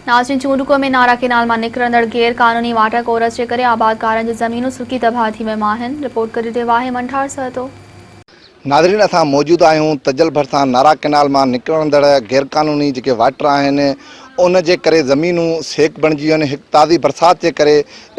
नासिन चूंडको में नारा केनाल में निकिरंदड़ गैर कानूनी वाटर कोरस के करे आबादकारनि जी ज़मीनूं सुकी तबाह थी वियूं आहिनि। रिपोर्ट करे रहियो आहे मंठार सहतो। नाज़रीन असां मौजूद आहियूं तजल भरिसां नारा केनाल में निकिरंदड़ गैर कानूनी जेके वाटर आहिनि उन जे करे ज़मीनूं सेक बणिजी वियूं आहिनि। हिकु ताज़ी बरसाति जे करे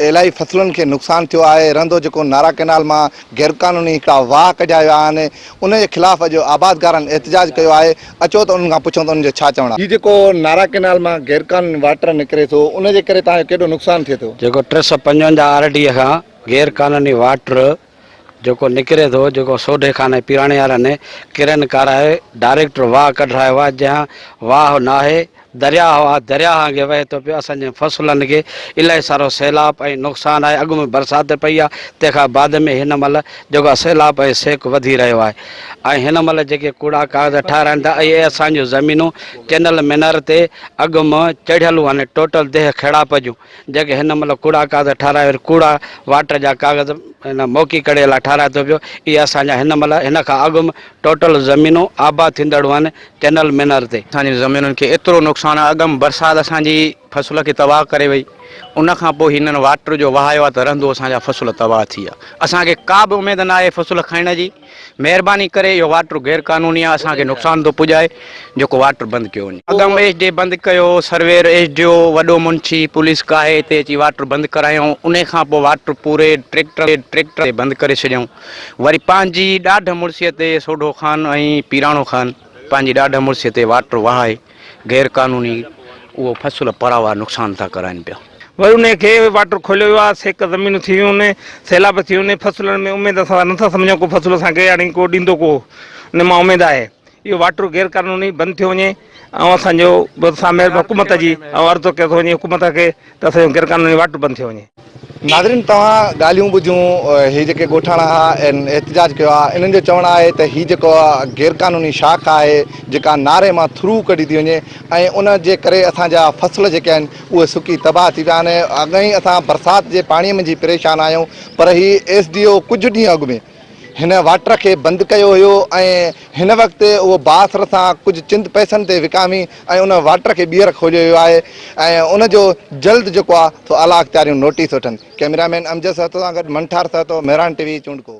इलाही फसलुनि खे नुक़सानु थियो आहे। रहंदो जेको नारा केनाल मां गैर कानूनी हिकिड़ा वाह कढिया विया आहिनि उन जे ख़िलाफ़ अॼु आबादकारनि एहतिजाज कयो आहे। अचो त उन्हनि खां पुछूं त उन्हनि जो छा चवणु आहे। हीउ जेको नारा केनाल मां गैर कानूनी वाटर निकिरे थो उन जे करे तव्हांजो केॾो नुक़सानु थिए थो? जेको 355 RD खां गैर कानूनी वाटर जो निकिरे थो, जो सोडे खाने पीराणे वारनि किरन कराए डायरेक्ट वाह कढायो आहे, जहाँ वाह ना है दरिया हुआ दरिया के वहे तो पे असांजे फसलनि खे इलाही सारो सैलाब ऐं नुक़सानु आहे। अॻु में बरसाति पई आहे, तंहिंखां बाद में हिन महिल जेको सैलाब ऐं सेक वधी रहियो आहे ऐं हिन महिल जेके कूड़ा कागज़ ठाहिराइनि था इहे असांजूं ज़मीनूं कैनल मीनर ते अॻु में चढ़ियलूं आहिनि। टोटल देह खेड़ाप जूं जेके हिन महिल कूड़ा कागज़ ठाहिराए कूड़ा वाटर जा कागज़ हिन मौक़ी करे लाइ ठाहिराए थो पियो। इहे असांजा हिन महिल हिन खां अॻु में टोटल ज़मीनूं आबाद थींदड़ूं आहिनि कैनल मीनर ते। असांजी ज़मीनुनि खे एतिरो नुक़सानु आहे। अॻु बरसाति असांजी फसल खे तबाह करे वई, उन खां पोइ हिननि वाटर जो वहायो आहे त रहंदो असांजा फसल तबाह थी विया। असांखे का बि उमेदु न आहे फसल खाइण जी। महिरबानी करे इहो वाटर गैर कानूनी आहे, असांखे नुक़सानु थो पुॼाए। जेको वाटर बंदि कयो वञे, अॻु में एच बंदि कयो, सर्वेर एच वॾो मुंशी पुलिस काहे हिते अची वाटर बंदि करायूं। उन खां पोइ वाटर पूरे ट्रैक्टर बंदि करे छॾियऊं। वरी पंहिंजी ॾाढ मुड़सीअ ते सोढो ख़ान ऐं पीराणो ख़ान पंहिंजी ॾाढ मुड़सीअ ते वाटर वहाए गैर कानूनी उहो फसल परावा नुक़सानु था कराइनि पिया। वरी उनखे वाटर खोलियो वियो आहे, सेक ज़मीनूं थी वियूं आहिनि, सैलाब थी वियूं आहिनि। फसलुनि में उमेदु असां नथा सम्झूं को फसल असांखे हाणे को ॾींदो, को उन मां उमेदु आहे। इहो वाटर गैर कानूनी बंदि थियो वञे ऐं असांजो हुकूमत जी अर्ज़ु कयो थो वञे हुकूमत खे त असांजो गैर कानूनी वाटर बंदि थियो वञे। नाज़रीन तव्हां ॻाल्हियूं ॿुधियूं, हीअ जेके ॻोठाणा एहतिजाज कयो आहे इन्हनि जो चवणु आहे त हीअ जेको गैर कानूनी शाख आहे जेका नारे मां थ्रू कढी थी वञे ऐं उन जे करे असांजा फसल जेके आहिनि उहे सुकी तबाह थी विया आहिनि। अॻ ई असां बरसाति जे पाणीअ में जी परेशान आहियूं, पर हीअ SDO कुझु ॾींहं अॻु में हिन वाटर खे बंदि कयो हुयो ऐं हिन वक़्तु उहो बासर सां कुझु चिंद पैसनि ते विकामी ऐं उन वाटर खे ॿीहर खोलियो वियो आहे ऐं उनजो जल्द जेको आहे सो आला अख़्तियारियूं नोटिस वठनि। कैमरामैन अमजद सहतो सां गॾु मंठार सहतो, मेहरान TV चूंडको।